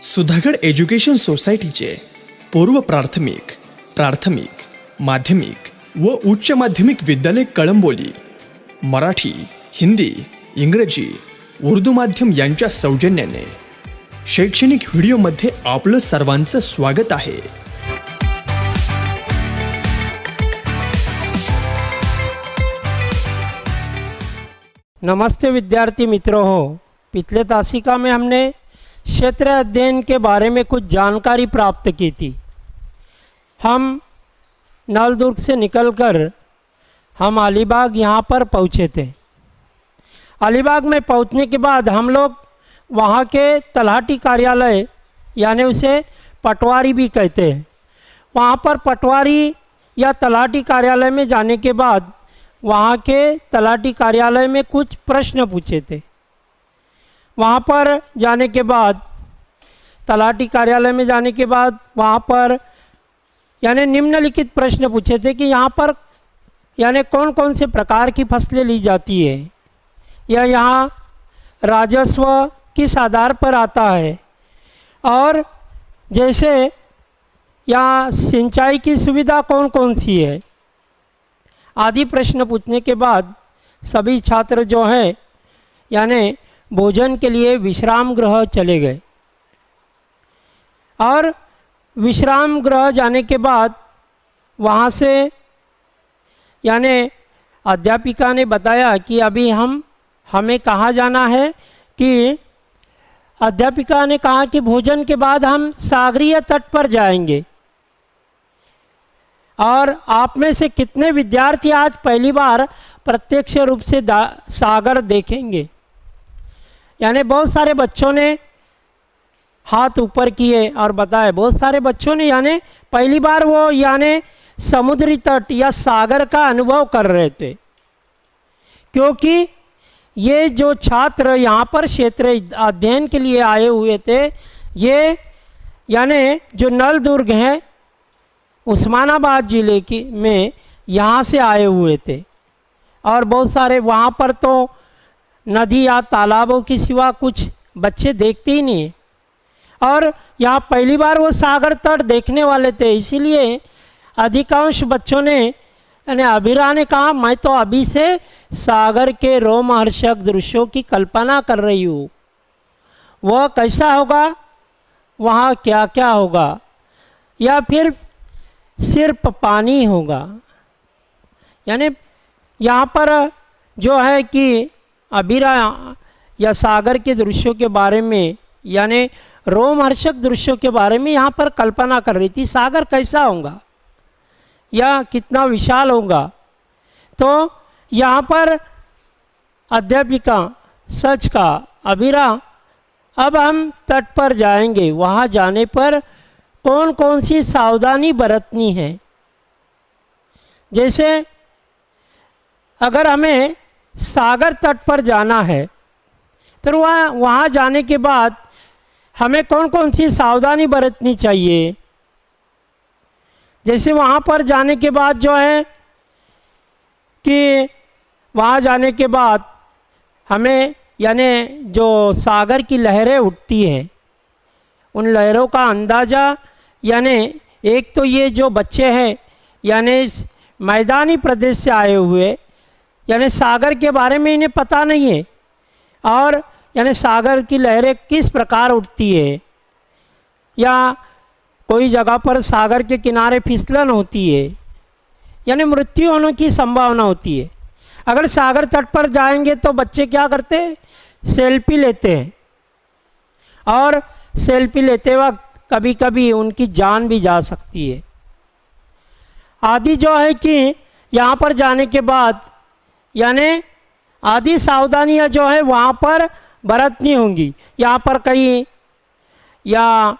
Sudhagad education सोसायटीचे पूर्व प्राथमिक, प्राथमिक, माध्यमिक व उच्च माध्यमिक विद्यालय कळंबोली मराठी, हिंदी, इंग्रजी, उर्दू माध्यम यांच्या सौजन्याने शैक्षणिक व्हिडिओमध्ये आपलं सर्वांचं स्वागत आहे। नमस्ते विद्यार्थी मित्रों हो। पिछले तासिका में हमने क्षेत्र अध्ययन के बारे में कुछ जानकारी प्राप्त की थी। हम नलदुर्ग से निकलकर हम अलीबाग यहाँ पर पहुँचे थे। अलीबाग में पहुँचने के बाद हम लोग वहाँ के तलाठी कार्यालय यानी उसे पटवारी भी कहते हैं, वहाँ पर पटवारी या तलाठी कार्यालय में जाने के बाद वहाँ के तलाठी कार्यालय में कुछ प्रश्न पूछे थे। वहाँ पर जाने के बाद तलाठी कार्यालय में जाने के बाद वहाँ पर यानी निम्नलिखित प्रश्न पूछे थे कि यहाँ पर यानी कौन कौन से प्रकार की फसलें ली जाती है, या यहाँ राजस्व किस आधार पर आता है, और जैसे यहाँ सिंचाई की सुविधा कौन कौन सी है आदि प्रश्न पूछने के बाद सभी छात्र जो हैं यानी भोजन के लिए विश्राम गृह चले गए। और विश्राम गृह जाने के बाद वहाँ से यानी अध्यापिका ने बताया कि अभी हमें कहाँ जाना है, कि अध्यापिका ने कहा कि भोजन के बाद हम सागरीय तट पर जाएंगे। और आप में से कितने विद्यार्थी आज पहली बार प्रत्यक्ष रूप से सागर देखेंगे? यानी बहुत सारे बच्चों ने हाथ ऊपर किए और बताए, बहुत सारे बच्चों ने यानी पहली बार वो यानी समुद्री तट या सागर का अनुभव कर रहे थे। क्योंकि ये जो छात्र यहाँ पर क्षेत्र अध्ययन के लिए आए हुए थे, ये यानी जो नलदुर्ग हैं उस्मानाबाद ज़िले की में यहाँ से आए हुए थे। और बहुत सारे वहाँ पर तो नदी या तालाबों की सिवा कुछ बच्चे देखते ही नहीं। और यहाँ पहली बार वो सागर तट देखने वाले थे, इसीलिए अधिकांश बच्चों ने यानी अभिरा ने कहा मैं तो अभी से सागर के रोमहर्षक दृश्यों की कल्पना कर रही हूँ। वह कैसा होगा, वहाँ क्या क्या होगा, या फिर सिर्फ पानी होगा। यानी यहाँ पर जो है कि अभिरा या सागर के दृश्यों के बारे में यानी रोमहर्षक दृश्यों के बारे में यहाँ पर कल्पना कर रही थी, सागर कैसा होगा या कितना विशाल होगा। तो यहाँ पर अध्यापिका सच का अभिरा अब हम तट पर जाएंगे, वहाँ जाने पर कौन कौन सी सावधानी बरतनी है। जैसे अगर हमें सागर तट पर जाना है तो वहाँ जाने के बाद हमें कौन कौन सी सावधानी बरतनी चाहिए। जैसे वहाँ पर जाने के बाद जो है कि वहाँ जाने के बाद हमें यानी जो सागर की लहरें उठती हैं उन लहरों का अंदाज़ा, यानी एक तो ये जो बच्चे हैं यानी मैदानी प्रदेश से आए हुए यानी सागर के बारे में इन्हें पता नहीं है, और यानी सागर की लहरें किस प्रकार उठती है, या कोई जगह पर सागर के किनारे फिसलन होती है यानी मृत्यु होने की संभावना होती है। अगर सागर तट पर जाएंगे तो बच्चे क्या करते हैं, सेल्फी लेते हैं, और सेल्फी लेते वक्त कभी कभी उनकी जान भी जा सकती है। आदि जो है कि यहाँ पर जाने के बाद यानी आदि सावधानियाँ जो है वहाँ पर बरतनी होंगी। यहाँ पर कहीं या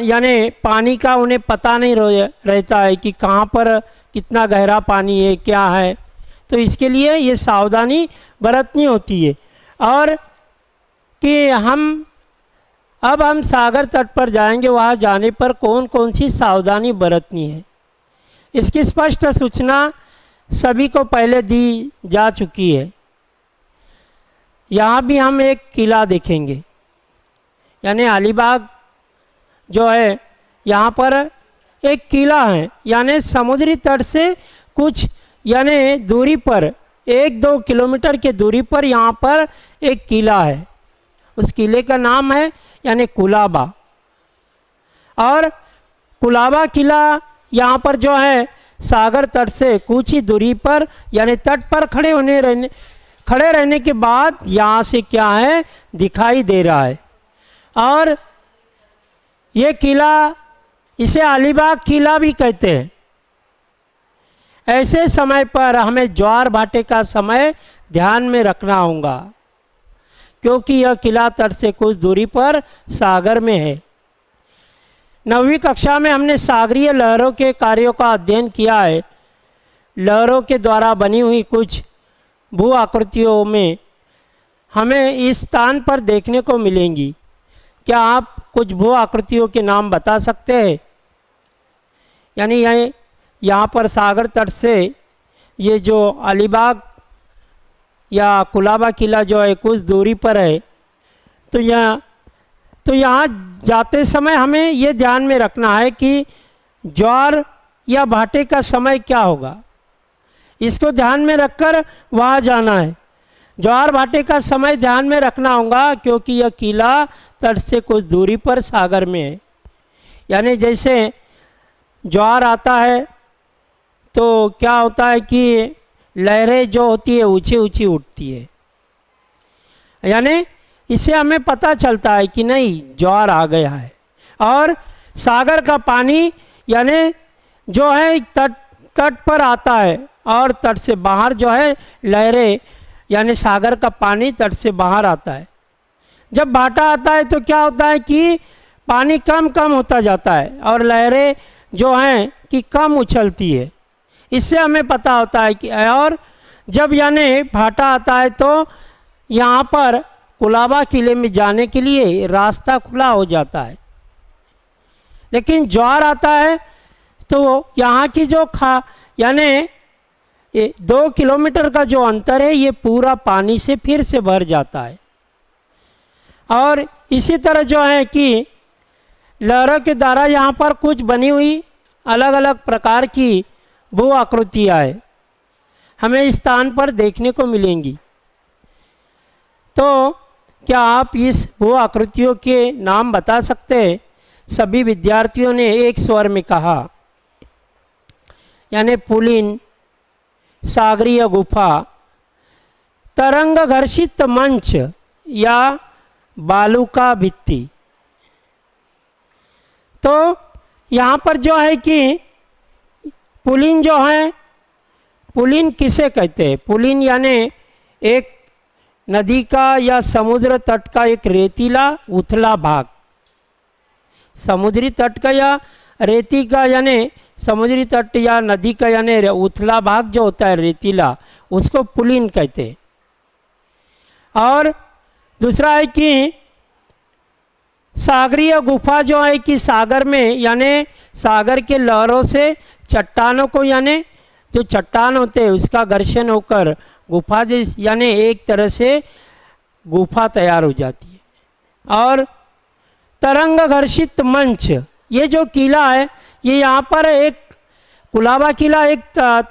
यानी पानी का उन्हें पता नहीं रहता है कि कहाँ पर कितना गहरा पानी है, क्या है, तो इसके लिए ये सावधानी बरतनी होती है। और कि अब हम सागर तट पर जाएंगे, वहाँ जाने पर कौन कौन सी सावधानी बरतनी है, इसकी स्पष्ट सूचना सभी को पहले दी जा चुकी है। यहाँ भी हम एक किला देखेंगे। यानी अलीबाग जो है यहाँ पर एक किला है, यानी समुद्री तट से कुछ यानी दूरी पर 1-2 किलोमीटर की दूरी पर यहाँ पर एक किला है। उस किले का नाम है यानी कुलाबा। और कुलाबा किला यहाँ पर जो है सागर तट से कुछ ही दूरी पर यानी तट पर खड़े रहने के बाद यहाँ से क्या है दिखाई दे रहा है। और ये किला, इसे अलीबाग किला भी कहते हैं। ऐसे समय पर हमें ज्वार भाटे का समय ध्यान में रखना होगा, क्योंकि यह किला तट से कुछ दूरी पर सागर में है। 9वीं कक्षा में हमने सागरीय लहरों के कार्यों का अध्ययन किया है। लहरों के द्वारा बनी हुई कुछ भू आकृतियों में हमें इस स्थान पर देखने को मिलेंगी। क्या आप कुछ भू आकृतियों के नाम बता सकते हैं? यानी यहाँ पर सागर तट से ये जो अलीबाग या कुलाबा किला जो है कुछ दूरी पर है, तो यहाँ जाते समय हमें ये ध्यान में रखना है कि ज्वार या भाटे का समय क्या होगा, इसको ध्यान में रखकर वहाँ जाना है। ज्वार भाटे का समय ध्यान में रखना होगा, क्योंकि यह किला तट से कुछ दूरी पर सागर में है। यानी जैसे ज्वार आता है तो क्या होता है कि लहरें जो होती है ऊंची ऊंची उठती है, यानी इससे हमें पता चलता है कि नहीं ज्वार आ गया है। और सागर का पानी यानी जो है तट पर आता है और तट से बाहर जो है लहरें, यानी सागर का पानी तट से बाहर आता है। जब भाटा आता है तो क्या होता है कि पानी कम कम होता जाता है और लहरें जो हैं कि कम उछलती है। इससे हमें पता होता है कि, और जब यानी भाटा आता है तो यहाँ पर कुलाबा किले में जाने के लिए रास्ता खुला हो जाता है। लेकिन ज्वार आता है तो यहाँ की जो यानी 2 किलोमीटर का जो अंतर है ये पूरा पानी से फिर से भर जाता है। और इसी तरह जो है कि लहरों के द्वारा यहाँ पर कुछ बनी हुई अलग अलग प्रकार की भू आकृतियाँ है हमें इस स्थान पर देखने को मिलेंगी। तो क्या आप इस भू आकृतियों के नाम बता सकते हैं? सभी विद्यार्थियों ने एक स्वर में कहा। यानी पुलिन, सागरीय गुफा, तरंग घर्षित मंच या बालू का भित्ति। तो यहाँ पर जो है कि पुलिन जो है, पुलिन किसे कहते हैं? पुलिन यानी एक नदी का या समुद्र तट का एक रेतीला उथला भाग। समुद्री तट का या रेती का यानी समुद्री तट या नदी का यानी उथला भाग जो होता है रेतीला, उसको पुलिन कहते हैं। और दूसरा है कि सागरीय गुफा जो है कि सागर में यानी सागर के लहरों से चट्टानों को यानी जो चट्टान होते हैं उसका घर्षण होकर गुफा यानी एक तरह से गुफा तैयार हो जाती है। और तरंग घर्षित मंच, ये जो किला है ये यहाँ पर एक कुलाबा किला एक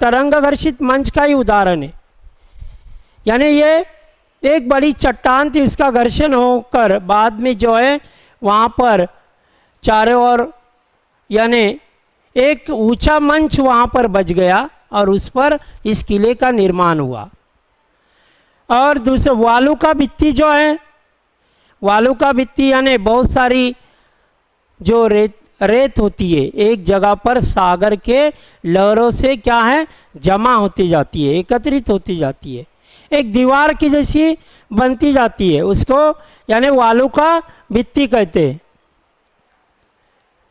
तरंग घर्षित मंच का ही उदाहरण है। यानी ये एक बड़ी चट्टान थी, उसका घर्षण होकर बाद में जो है वहाँ पर चारों ओर यानी एक ऊंचा मंच वहाँ पर बच गया और उस पर इस किले का निर्माण हुआ। और दूसरा वालू का भित्ति जो है, वालू का भित्ति यानी बहुत सारी जो रेत होती है एक जगह पर सागर के लहरों से क्या है जमा होती जाती है, एकत्रित होती जाती है, एक दीवार की जैसी बनती जाती है, उसको यानी वालू का भित्ति कहते हैं।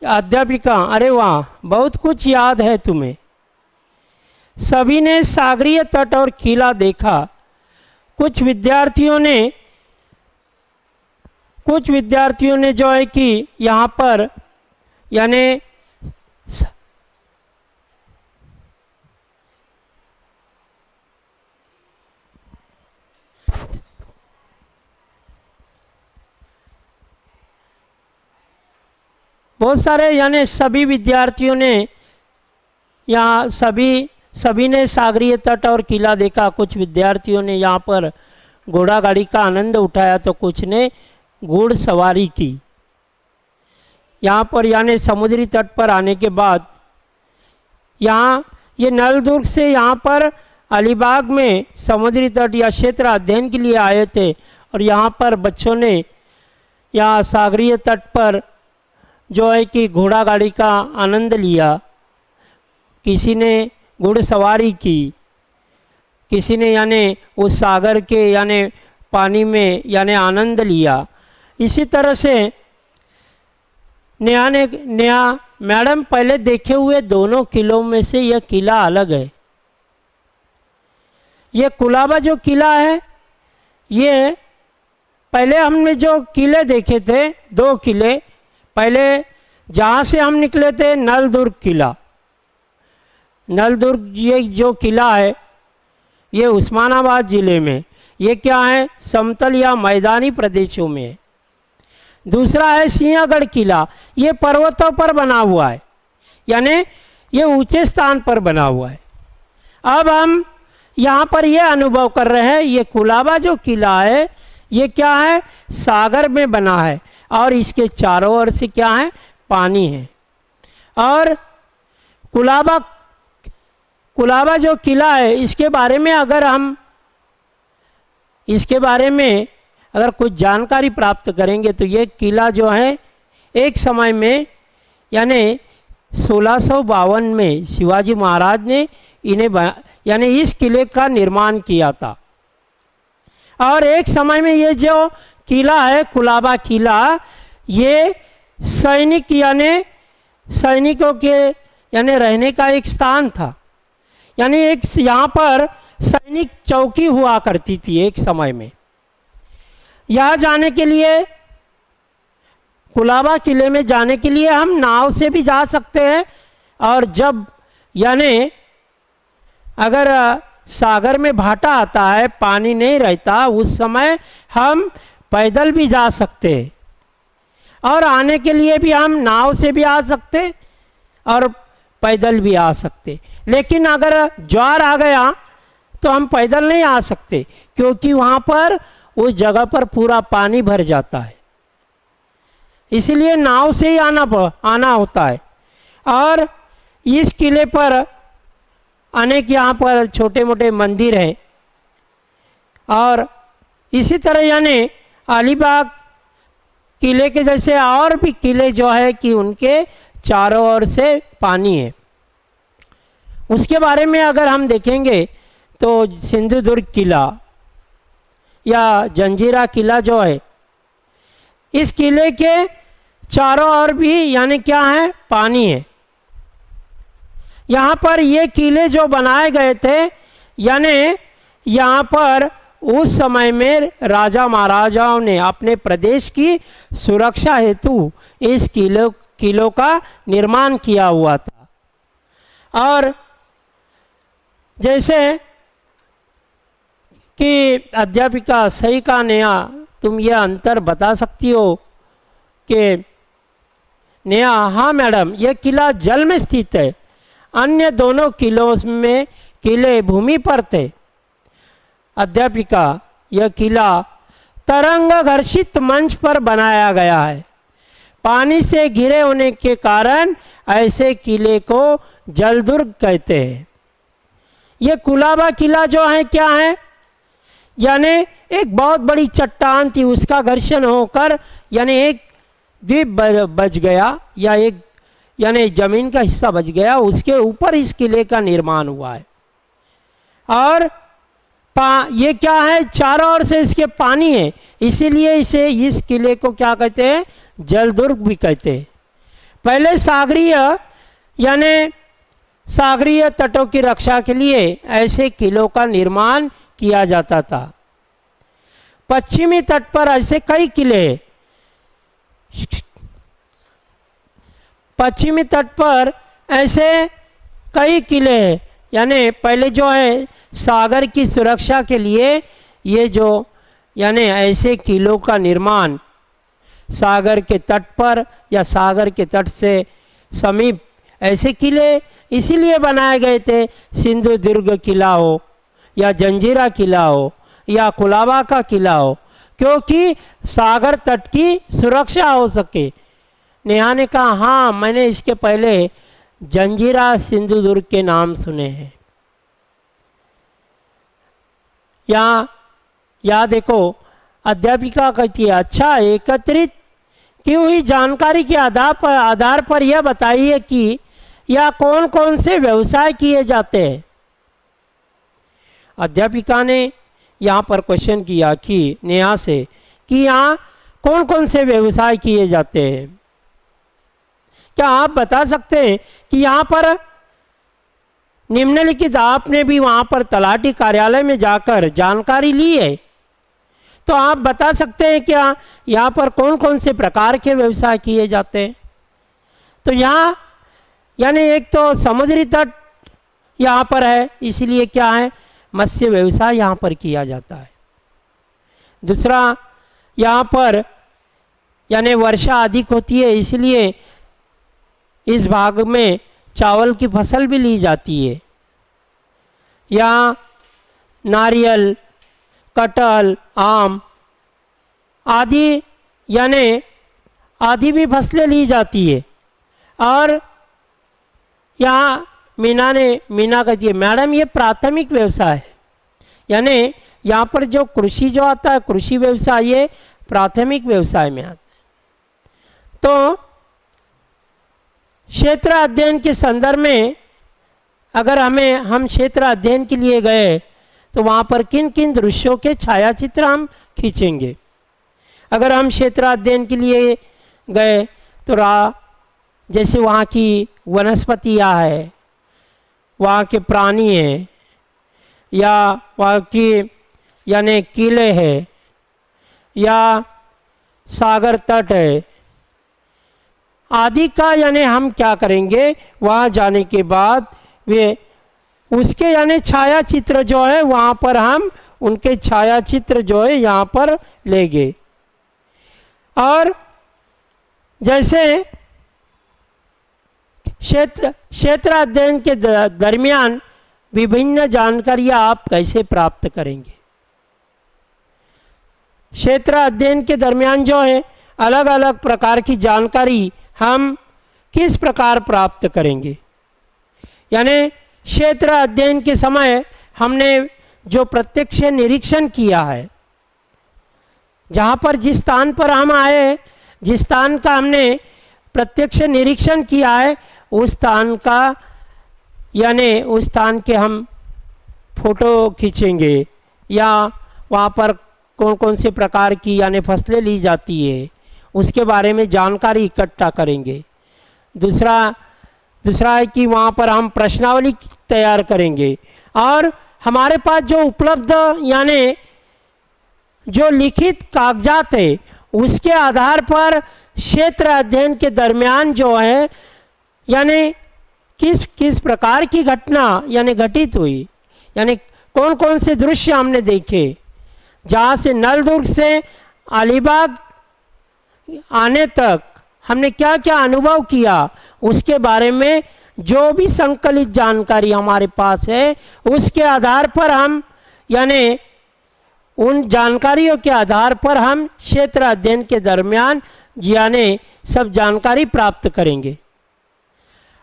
अध्यापिका, अरे वाह, बहुत कुछ याद है तुम्हें। सभी ने सागरीय तट और किला देखा। कुछ विद्यार्थियों ने जो है कि यहाँ पर यानी बहुत सारे यानी सभी विद्यार्थियों ने यहाँ सभी ने सागरीय तट और किला देखा। कुछ विद्यार्थियों ने यहाँ पर घोड़ा गाड़ी का आनंद उठाया तो कुछ ने घुड़सवारी की। यहाँ पर यानी समुद्री तट पर आने के बाद यहाँ ये नलदुर्ग से यहाँ पर अलीबाग में समुद्री तट या क्षेत्र अध्ययन के लिए आए थे और यहाँ पर बच्चों ने यहाँ सागरीय तट पर जो है कि घोड़ा गाड़ी का आनंद लिया। किसी ने घुड़सवारी की, किसी ने यानी उस सागर के यानी पानी में यानी आनंद लिया। इसी तरह से नेहा मैडम पहले देखे हुए दोनों किलों में से यह किला अलग है। ये कुलाबा जो किला है, ये पहले हमने जो किले देखे थे, 2 किले, पहले जहाँ से हम निकले थे नलदुर्ग किला। नलदुर्ग ये जो किला है ये उस्मानाबाद ज़िले में, ये क्या है, समतल या मैदानी प्रदेशों में है। दूसरा है सिंहगढ़ किला, ये पर्वतों पर बना हुआ है, यानी ये ऊंचे स्थान पर बना हुआ है। अब हम यहाँ पर ये अनुभव कर रहे हैं, ये कुलाबा जो किला है ये क्या है, सागर में बना है और इसके चारों ओर से क्या है, पानी है। और कुलाबा जो किला है इसके बारे में अगर कुछ जानकारी प्राप्त करेंगे तो ये किला जो है एक समय में यानी 1652 में शिवाजी महाराज ने यानी इस किले का निर्माण किया था। और एक समय में ये जो किला है कुलाबा किला, ये सैनिकों के यानी रहने का एक स्थान था। यानी एक यहाँ पर सैनिक चौकी हुआ करती थी एक समय में। यहाँ जाने के लिए, कुलाबा किले में जाने के लिए हम नाव से भी जा सकते हैं, और जब यानी अगर सागर में भाटा आता है, पानी नहीं रहता, उस समय हम पैदल भी जा सकते हैं और आने के लिए भी हम नाव से भी आ सकते और पैदल भी आ सकते। लेकिन अगर ज्वार आ गया तो हम पैदल नहीं आ सकते, क्योंकि वहाँ पर उस जगह पर पूरा पानी भर जाता है, इसलिए नाव से ही आना होता है। और इस किले पर अनेक यहाँ पर छोटे मोटे मंदिर हैं। और इसी तरह यानी अलीबाग किले के जैसे और भी किले जो है कि उनके चारों ओर से पानी है। उसके बारे में अगर हम देखेंगे तो सिंधुदुर्ग किला या जंजीरा किला जो है, इस किले के चारों ओर भी यानी क्या है, पानी है। यहाँ पर ये किले जो बनाए गए थे, यानी यहाँ पर उस समय में राजा महाराजाओं ने अपने प्रदेश की सुरक्षा हेतु इस किलों का निर्माण किया हुआ था। और जैसे कि अध्यापिका सही का नेहा, तुम ये अंतर बता सकती हो कि नेहा? हाँ मैडम, ये किला जल में स्थित है, अन्य दोनों किलों में किले भूमि पर थे। अध्यापिका, यह किला तरंग घर्षित मंच पर बनाया गया है। पानी से घिरे होने के कारण ऐसे किले को जलदुर्ग कहते हैं। ये कुलाबा किला जो है क्या है, यानी एक बहुत बड़ी चट्टान थी, उसका घर्षण होकर यानी एक द्वीप बच गया, या एक यानी जमीन का हिस्सा बच गया, उसके ऊपर इस किले का निर्माण हुआ है। और ये क्या है, चारों ओर से इसके पानी है, इसीलिए इस किले को क्या कहते हैं, जलदुर्ग भी कहते हैं। पहले सागरीय तटों की रक्षा के लिए ऐसे किलों का निर्माण किया जाता था। पश्चिमी तट पर ऐसे कई किले हैं। पश्चिमी तट पर ऐसे कई किले हैं, यानी पहले जो है सागर की सुरक्षा के लिए ये जो यानी ऐसे किलों का निर्माण सागर के तट पर या सागर के तट से समीप ऐसे किले इसीलिए बनाए गए थे, सिंधुदुर्ग किला हो या जंजीरा किला हो या कुलाबा का किला हो, क्योंकि सागर तट की सुरक्षा हो सके। नेहा ने कहा हाँ, मैंने इसके पहले जंजीरा सिंधुदुर्ग के नाम सुने हैं। यहाँ देखो, अध्यापिका कहती है अच्छा, एकत्रित की हुई जानकारी के आधार पर यह बताइए कि या कौन कौन से व्यवसाय किए जाते हैं। अध्यापिका ने यहाँ पर क्वेश्चन किया कि नेहा से कि यहाँ कौन कौन से व्यवसाय किए जाते हैं, क्या आप बता सकते हैं कि यहाँ पर निम्नलिखित आपने भी वहाँ पर तलाटी कार्यालय में जाकर जानकारी ली है, तो आप बता सकते हैं क्या यहाँ पर कौन कौन से प्रकार के व्यवसाय किए जाते हैं। तो यहाँ यानी एक तो समुद्री तट यहाँ पर है, इसलिए क्या है, मत्स्य व्यवसाय यहाँ पर किया जाता है। दूसरा, यहाँ पर यानी वर्षा अधिक होती है, इसलिए इस भाग में चावल की फसल भी ली जाती है। यहाँ नारियल, कटहल, आम आदि यानी आदि भी फसलें ली जाती है। और यहाँ मीना कहती है मैडम ये प्राथमिक व्यवसाय है, यानी यहाँ पर जो कृषि जो आता है, कृषि व्यवसाय ये प्राथमिक व्यवसाय में आता है। तो क्षेत्र अध्ययन के संदर्भ में अगर हम क्षेत्र अध्ययन के लिए गए तो वहाँ पर किन किन दृश्यों के छायाचित्र हम खींचेंगे। अगर हम क्षेत्र अध्ययन के लिए गए तो जैसे वहाँ की वनस्पतियाँ है, वहाँ के प्राणी हैं, या वहाँ की यानी किले हैं, या सागर तट है आदि का, यानी हम क्या करेंगे वहाँ जाने के बाद वे उसके यानी छायाचित्र जो है वहाँ पर हम उनके छायाचित्र जो है यहाँ पर लेंगे। और जैसे क्षेत्र अध्ययन के दरमियान विभिन्न जानकारियाँ आप कैसे प्राप्त करेंगे। क्षेत्र अध्ययन के दरमियान जो है अलग अलग प्रकार की जानकारी हम किस प्रकार प्राप्त करेंगे। यानी क्षेत्र अध्ययन के समय हमने जो प्रत्यक्ष निरीक्षण किया है, जहाँ पर जिस स्थान पर हम आए, जिस स्थान का हमने प्रत्यक्ष निरीक्षण किया है, उस स्थान का यानी उस स्थान के हम फोटो खींचेंगे, या वहाँ पर कौन कौन से प्रकार की यानी फसलें ली जाती है उसके बारे में जानकारी इकट्ठा करेंगे। दूसरा है कि वहाँ पर हम प्रश्नावली तैयार करेंगे, और हमारे पास जो उपलब्ध यानी जो लिखित कागजात है उसके आधार पर क्षेत्र अध्ययन के दरमियान जो है यानी किस प्रकार की घटना यानी घटित हुई, यानी कौन कौन से दृश्य हमने देखे, जहाँ से नलदुर्ग से अलीबाग आने तक हमने क्या क्या अनुभव किया, उसके बारे में जो भी संकलित जानकारी हमारे पास है उसके आधार पर हम यानी उन जानकारियों के आधार पर हम क्षेत्र अध्ययन के दरमियान यानी सब जानकारी प्राप्त करेंगे।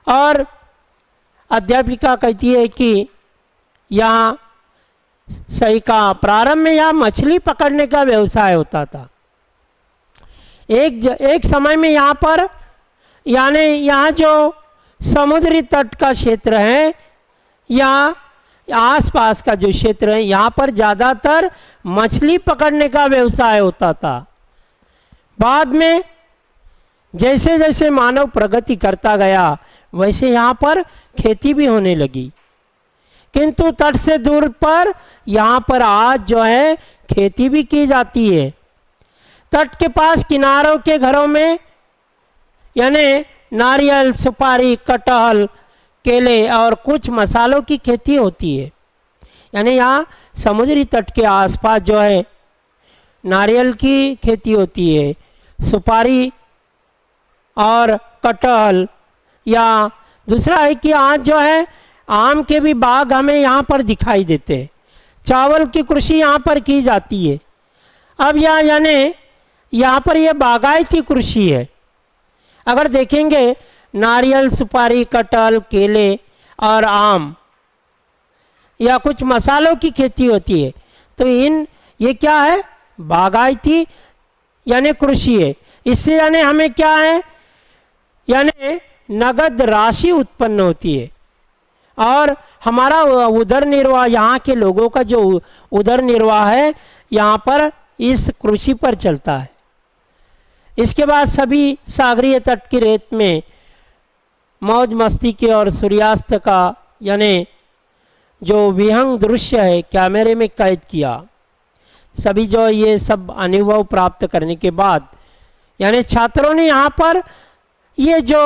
और अध्यापिका कहती है कि यहाँ सही कहा, प्रारंभ में यहाँ मछली पकड़ने का व्यवसाय होता था। एक समय में यहाँ पर यानी यहाँ जो समुद्री तट का क्षेत्र है, यहाँ आसपास का जो क्षेत्र है, यहाँ पर ज़्यादातर मछली पकड़ने का व्यवसाय होता था। बाद में जैसे जैसे मानव प्रगति करता गया वैसे यहाँ पर खेती भी होने लगी, किंतु तट से दूर पर यहाँ पर आज जो है खेती भी की जाती है। तट के पास किनारों के घरों में यानी नारियल, सुपारी, कटहल, केले और कुछ मसालों की खेती होती है। यानी यहाँ समुद्री तट के आसपास जो है नारियल की खेती होती है, सुपारी और कटहल, या दूसरा है कि आज जो है आम के भी बाग हमें यहाँ पर दिखाई देते हैं। चावल की कृषि यहाँ पर की जाती है। अब यानी यहाँ पर ये बागायती कृषि है। अगर देखेंगे नारियल, सुपारी, कटहल, केले और आम या कुछ मसालों की खेती होती है, तो ये क्या है, बागायती यानी कृषि है। इससे यानी हमें क्या है, यानी नगद राशि उत्पन्न होती है और हमारा उदर निर्वाह, यहाँ के लोगों का जो उदर निर्वाह है यहाँ पर इस कृषि पर चलता है। इसके बाद सभी सागरीय तट की रेत में मौज मस्ती के और सूर्यास्त का यानी जो विहंग दृश्य है कैमरे में कैद किया। सभी जो ये सब अनुभव प्राप्त करने के बाद यानी छात्रों ने यहाँ पर ये जो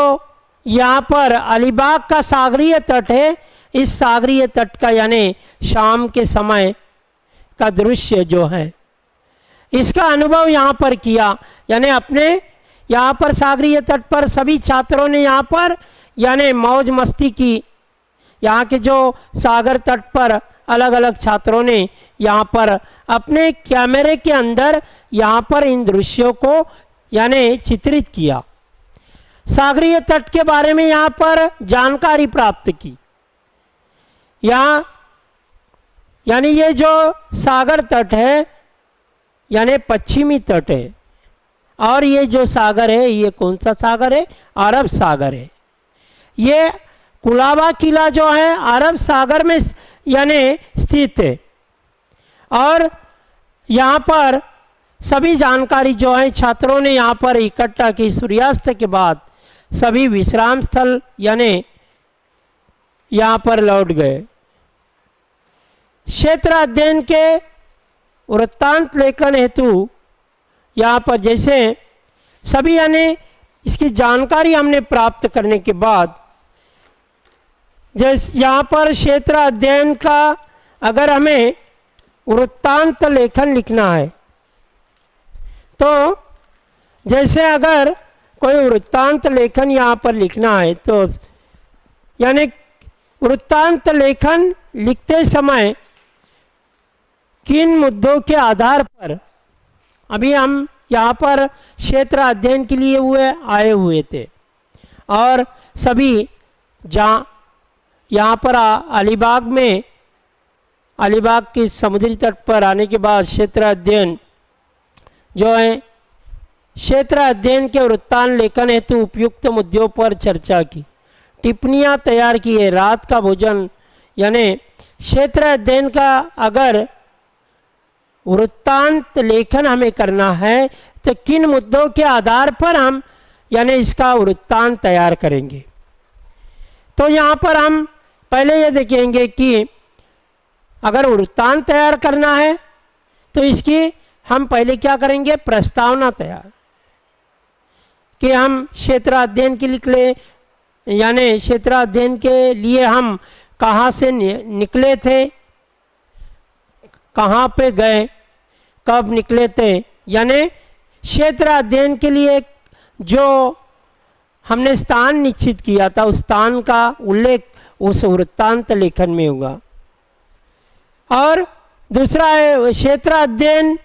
यहाँ पर अलीबाग का सागरीय तट है, इस सागरीय तट का यानी शाम के समय का दृश्य जो है इसका अनुभव यहाँ पर किया। यानी अपने यहाँ पर सागरीय तट पर सभी छात्रों ने यहाँ पर यानी मौज मस्ती की। यहाँ के जो सागर तट पर अलग अलग छात्रों ने यहाँ पर अपने कैमरे के अंदर यहाँ पर इन दृश्यों को यानी चित्रित किया। सागरीय तट के बारे में यहाँ पर जानकारी प्राप्त की। यहाँ यानी ये जो सागर तट है यानी पश्चिमी तट है, और ये जो सागर है ये कौन सा सागर है, अरब सागर है। ये कुलाबा किला जो है अरब सागर में यानी स्थित है। और यहाँ पर सभी जानकारी जो है छात्रों ने यहाँ पर इकट्ठा की। सूर्यास्त के बाद सभी विश्राम स्थल यानी यहाँ पर लौट गए। क्षेत्र अध्ययन के वृत्तांत लेखन हेतु यहाँ पर जैसे सभी यानी इसकी जानकारी हमने प्राप्त करने के बाद जैसे यहाँ पर क्षेत्र अध्ययन का अगर हमें वृत्तांत लेखन लिखना है, तो जैसे अगर कोई वृत्तांत लेखन यहाँ पर लिखना है तो यानी वृत्तांत लेखन लिखते समय किन मुद्दों के आधार पर, अभी हम यहाँ पर क्षेत्र अध्ययन के लिए आए हुए थे और सभी जहाँ यहाँ पर अलीबाग में अलीबाग के समुद्री तट पर आने के बाद क्षेत्र अध्ययन जो है क्षेत्र अध्ययन के वृत्तांत लेखन हेतु उपयुक्त मुद्दों पर चर्चा की, टिप्पणियाँ तैयार की है। रात का भोजन यानी क्षेत्र अध्ययन का अगर वृत्तांत लेखन हमें करना है तो किन मुद्दों के आधार पर हम यानी इसका वृत्तांत तैयार करेंगे। तो यहाँ पर हम पहले ये देखेंगे कि अगर वृत्तांत तैयार करना है तो इसकी हम पहले क्या करेंगे, प्रस्तावना तैयार कि हम क्षेत्र अध्ययन के निकले यानी क्षेत्र अध्ययन के लिए हम कहाँ से निकले थे, कहाँ पे गए, कब निकले थे, यानी क्षेत्र अध्ययन के लिए जो हमने स्थान निश्चित किया था उस स्थान का उल्लेख उस वृत्तांत लेखन में होगा। और दूसरा है क्षेत्र अध्ययन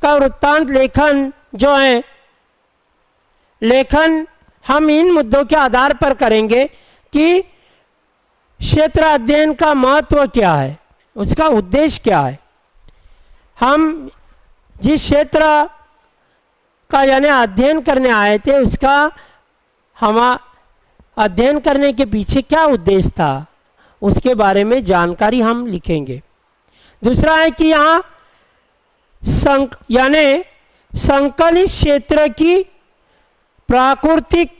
का वृत्तांत लेखन जो है लेखन हम इन मुद्दों के आधार पर करेंगे कि क्षेत्र अध्ययन का महत्व क्या है, उसका उद्देश्य क्या है। हम जिस क्षेत्र का यानी अध्ययन करने आए थे उसका हम अध्ययन करने के पीछे क्या उद्देश्य था, उसके बारे में जानकारी हम लिखेंगे। दूसरा है कि यहाँ यानी संकलित क्षेत्र की प्राकृतिक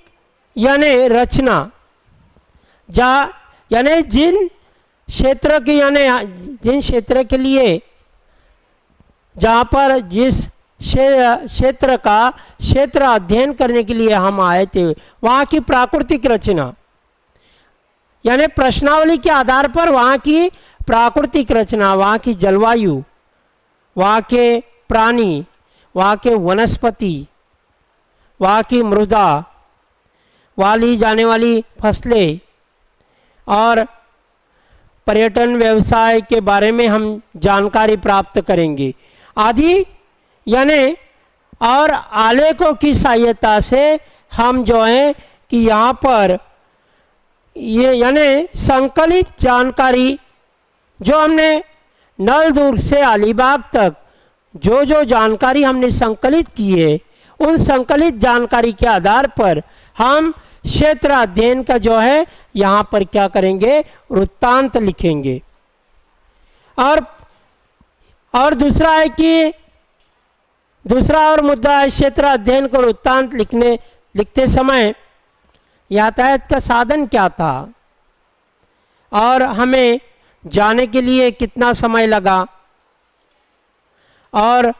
यानी रचना यानी जिन क्षेत्र की यानी जिन क्षेत्र के लिए जहाँ पर जिस क्षेत्र का क्षेत्र अध्ययन करने के लिए हम आए थे वहाँ की प्राकृतिक रचना यानी प्रश्नावली के आधार पर वहाँ की प्राकृतिक रचना, वहाँ की जलवायु, वहाँ के प्राणी, वहाँ के वनस्पति वहाँ की मृदा, वहाँ ली जाने वाली फसलें और पर्यटन व्यवसाय के बारे में हम जानकारी प्राप्त करेंगे आदि। यानी और आलेखों की सहायता से हम जो है कि यहाँ पर ये यानी संकलित जानकारी जो हमने नलदुर्ग से अलीबाग तक जो जो जानकारी हमने संकलित की है, उन संकलित जानकारी के आधार पर हम क्षेत्र अध्ययन का जो है यहाँ पर क्या करेंगे, वृत्तांत लिखेंगे। और दूसरा है कि दूसरा और मुद्दा है क्षेत्र अध्ययन को वृत्तांत लिखते समय यातायात का साधन क्या था और हमें जाने के लिए कितना समय लगा, और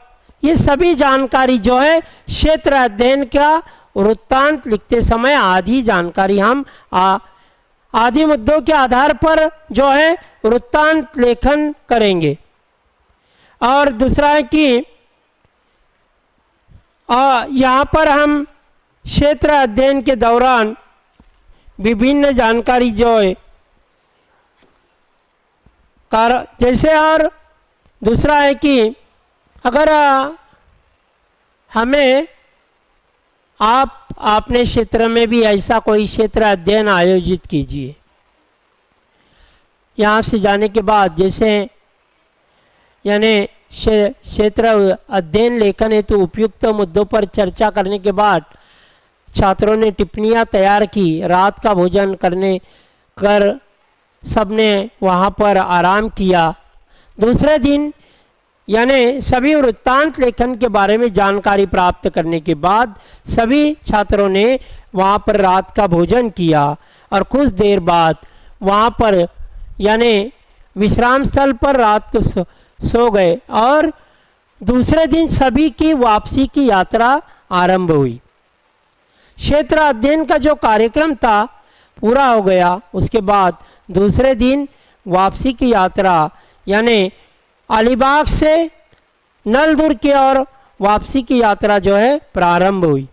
ये सभी जानकारी जो है क्षेत्र अध्ययन का वृत्तांत लिखते समय आदि जानकारी हम आदि मुद्दों के आधार पर जो है वृत्तांत लेखन करेंगे। और दूसरा है कि यहाँ पर हम क्षेत्र अध्ययन के दौरान विभिन्न जानकारी जो है जैसे, और दूसरा है कि अगर हमें आप अपने क्षेत्र में भी ऐसा कोई क्षेत्र अध्ययन आयोजित कीजिए। यहाँ से जाने के बाद जैसे यानी क्षेत्र अध्ययन लेखन हेतु उपयुक्त मुद्दों पर चर्चा करने के बाद छात्रों ने टिप्पणियाँ तैयार की। रात का भोजन कर सबने वहाँ पर आराम किया। दूसरे दिन यानी सभी वृत्तांत लेखन के बारे में जानकारी प्राप्त करने के बाद सभी छात्रों ने वहाँ पर रात का भोजन किया और कुछ देर बाद वहाँ पर यानी विश्राम स्थल पर रात को सो गए और दूसरे दिन सभी की वापसी की यात्रा आरंभ हुई। क्षेत्र अध्ययन का जो कार्यक्रम था पूरा हो गया। उसके बाद दूसरे दिन वापसी की यात्रा यानी अलीबाग से नलदुर्ग की ओर वापसी की यात्रा जो है प्रारंभ हुई।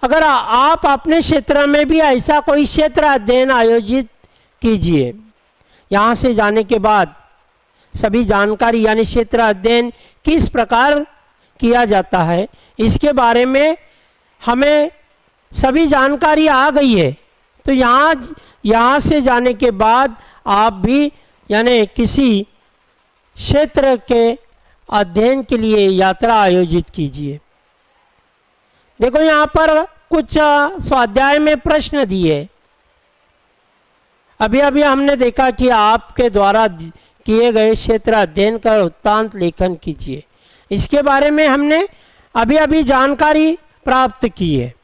अगर आप अपने क्षेत्र में भी ऐसा कोई क्षेत्र अध्ययन आयोजित कीजिए। यहाँ से जाने के बाद सभी जानकारी यानी क्षेत्र अध्ययन किस प्रकार किया जाता है इसके बारे में हमें सभी जानकारी आ गई है। तो यहाँ से जाने के बाद आप भी यानी किसी क्षेत्र के अध्ययन के लिए यात्रा आयोजित कीजिए। देखो यहाँ पर कुछ स्वाध्याय में प्रश्न दिए। अभी अभी हमने देखा कि आपके द्वारा किए गए क्षेत्र अध्ययन का वृत्तांत लेखन कीजिए। इसके बारे में हमने अभी अभी जानकारी प्राप्त की है।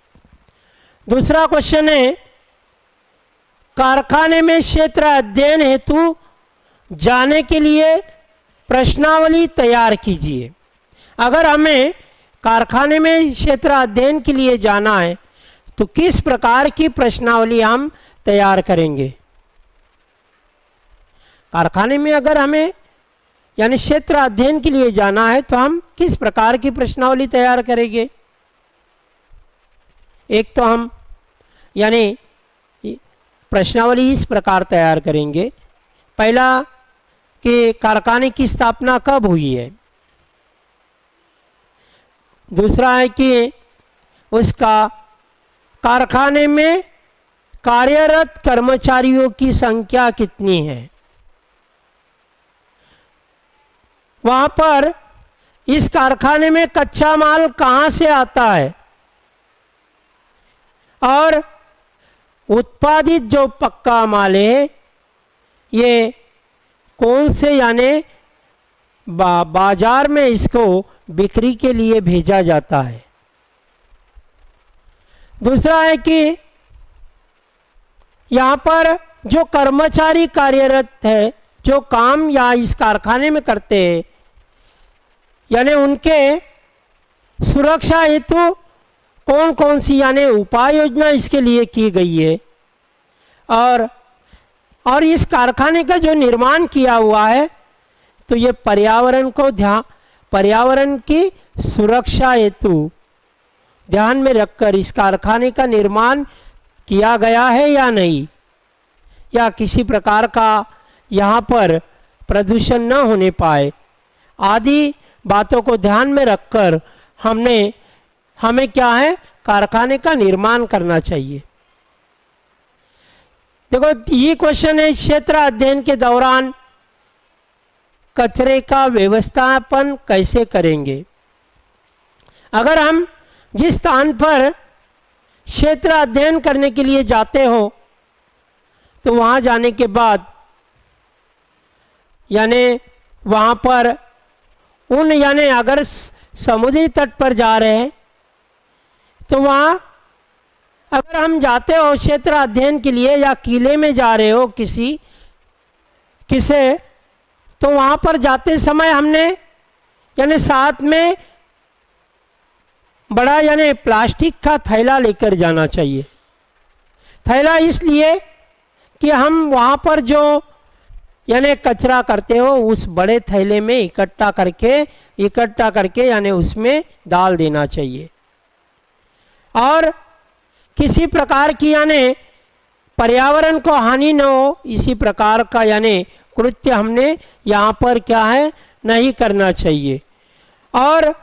दूसरा क्वेश्चन है, कारखाने में क्षेत्र अध्ययन हेतु जाने के लिए प्रश्नावली तैयार कीजिए। अगर हमें कारखाने में क्षेत्र अध्ययन के लिए जाना है तो किस प्रकार की प्रश्नावली हम तैयार करेंगे। कारखाने में अगर हमें यानी क्षेत्र अध्ययन के लिए जाना है तो हम किस प्रकार की प्रश्नावली तैयार करेंगे। एक तो हम यानी प्रश्नावली इस प्रकार तैयार करेंगे। पहला कि कारखाने की स्थापना कब हुई है। दूसरा है कि उसका कारखाने में कार्यरत कर्मचारियों की संख्या कितनी है। वहाँ पर इस कारखाने में कच्चा माल कहाँ से आता है और उत्पादित जो पक्का माल है ये कौन से यानी बाजार में इसको बिक्री के लिए भेजा जाता है। दूसरा है कि यहाँ पर जो कर्मचारी कार्यरत है, जो काम या इस कारखाने में करते हैं, यानी उनके सुरक्षा हेतु कौन कौन सी यानी उपाय योजना इसके लिए की गई है। और इस कारखाने का जो निर्माण किया हुआ है तो ये पर्यावरण की सुरक्षा हेतु ध्यान में रखकर इस कारखाने का निर्माण किया गया है या नहीं, या किसी प्रकार का यहाँ पर प्रदूषण न होने पाए आदि बातों को ध्यान में रखकर हमें क्या है, कारखाने का निर्माण करना चाहिए। देखो ये क्वेश्चन है, क्षेत्र अध्ययन के दौरान कचरे का व्यवस्थापन कैसे करेंगे। अगर हम जिस स्थान पर क्षेत्र अध्ययन करने के लिए जाते हो तो वहाँ जाने के बाद यानी वहाँ पर यानी अगर समुद्री तट पर जा रहे हैं तो वहाँ अगर हम जाते हो क्षेत्र अध्ययन के लिए या किले में जा रहे हो किसे तो वहाँ पर जाते समय हमने यानी साथ में बड़ा यानी प्लास्टिक का थैला लेकर जाना चाहिए। थैला इसलिए कि हम वहाँ पर जो यानी कचरा करते हो उस बड़े थैले में इकट्ठा करके यानी उसमें डाल देना चाहिए। और किसी प्रकार की यानी पर्यावरण को हानि न हो इसी प्रकार का यानी कृत्य हमने यहाँ पर क्या है नहीं करना चाहिए। और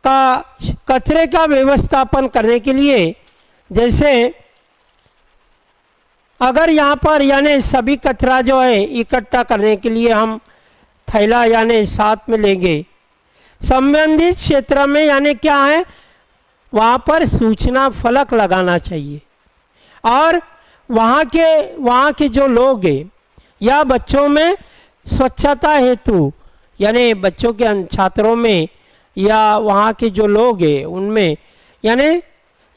कचरे का व्यवस्थापन करने के लिए जैसे अगर यहाँ पर यानी सभी कचरा जो है इकट्ठा करने के लिए हम थैला यानी साथ में लेंगे, संबंधित क्षेत्र में यानी क्या है वहाँ पर सूचना फलक लगाना चाहिए। और वहाँ के जो लोग हैं या बच्चों में स्वच्छता हेतु यानी बच्चों के छात्रों में या वहाँ के जो लोग हैं उनमें यानी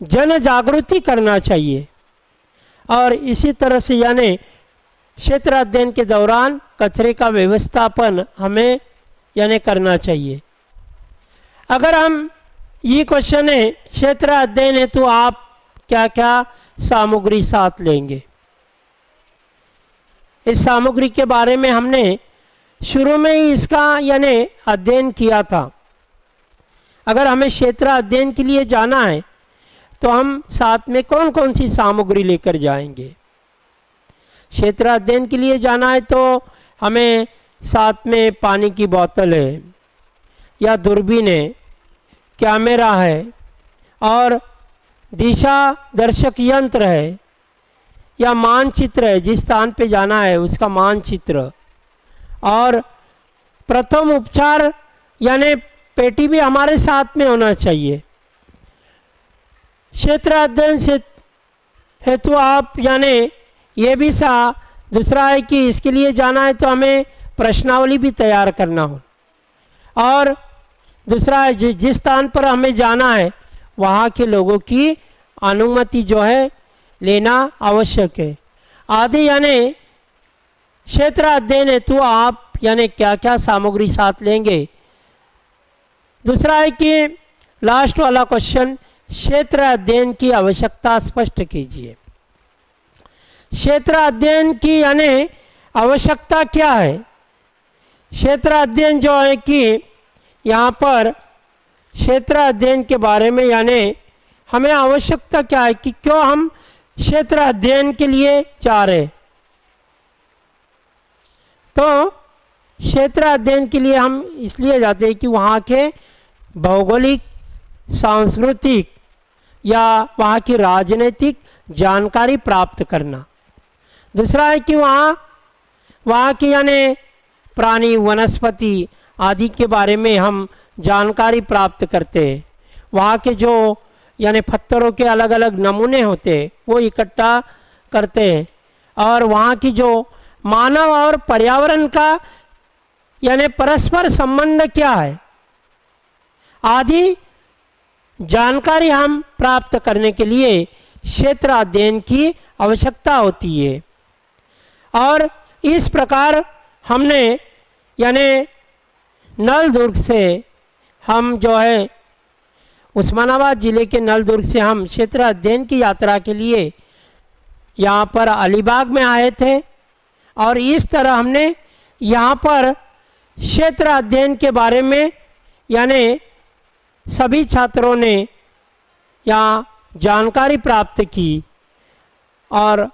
जन जागृति करना चाहिए। और इसी तरह से यानी क्षेत्र अध्ययन के दौरान कचरे का व्यवस्थापन हमें यानी करना चाहिए। अगर हम ये क्वेश्चन है क्षेत्र अध्ययन है तो आप क्या क्या सामग्री साथ लेंगे, इस सामग्री के बारे में हमने शुरू में ही इसका यानी अध्ययन किया था। अगर हमें क्षेत्र अध्ययन के लिए जाना है तो हम साथ में कौन कौन सी सामग्री लेकर जाएंगे। क्षेत्र अध्ययन के लिए जाना है तो हमें साथ में पानी की बोतल है या दूरबीन है, कैमरा है और दिशा दर्शक यंत्र है या मानचित्र है, जिस स्थान पे जाना है उसका मानचित्र, और प्रथम उपचार यानी पेटी भी हमारे साथ में होना चाहिए। क्षेत्र अध्ययन से हेतु आप यानी ये भी दूसरा है कि इसके लिए जाना है तो हमें प्रश्नावली भी तैयार करना हो। और दूसरा है जिस स्थान पर हमें जाना है वहाँ के लोगों की अनुमति जो है लेना आवश्यक है आदि। यानी क्षेत्र अध्ययन हेतु आप यानी क्या क्या सामग्री साथ लेंगे। दूसरा है कि लास्ट वाला क्वेश्चन, क्षेत्र अध्ययन की आवश्यकता स्पष्ट कीजिए। क्षेत्र अध्ययन की यानी आवश्यकता क्या है। क्षेत्र अध्ययन जो है कि यहाँ पर क्षेत्र अध्ययन के बारे में यानी हमें आवश्यकता क्या है कि क्यों हम क्षेत्र अध्ययन के लिए जा रहे। तो क्षेत्र अध्ययन के लिए हम इसलिए जाते हैं कि वहाँ के भौगोलिक, सांस्कृतिक या वहाँ की राजनीतिक जानकारी प्राप्त करना। दूसरा है कि वहाँ की यानी प्राणी, वनस्पति आदि के बारे में हम जानकारी प्राप्त करते हैं। वहाँ के जो यानी पत्थरों के अलग अलग नमूने होते हैं वो इकट्ठा करते हैं। और वहाँ की जो मानव और पर्यावरण का यानी परस्पर संबंध क्या है आदि जानकारी हम प्राप्त करने के लिए क्षेत्र अध्ययन की आवश्यकता होती है। और इस प्रकार हमने यानी नलदुर्ग से हम जो है उस्मानाबाद ज़िले के नलदुर्ग से हम क्षेत्र अध्ययन की यात्रा के लिए यहाँ पर अलीबाग में आए थे। और इस तरह हमने यहाँ पर क्षेत्र अध्ययन के बारे में यानी सभी छात्रों ने यहाँ जानकारी प्राप्त की और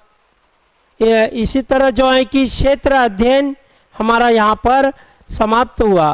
इसी तरह जो है कि क्षेत्र अध्ययन हमारा यहाँ पर समाप्त हुआ।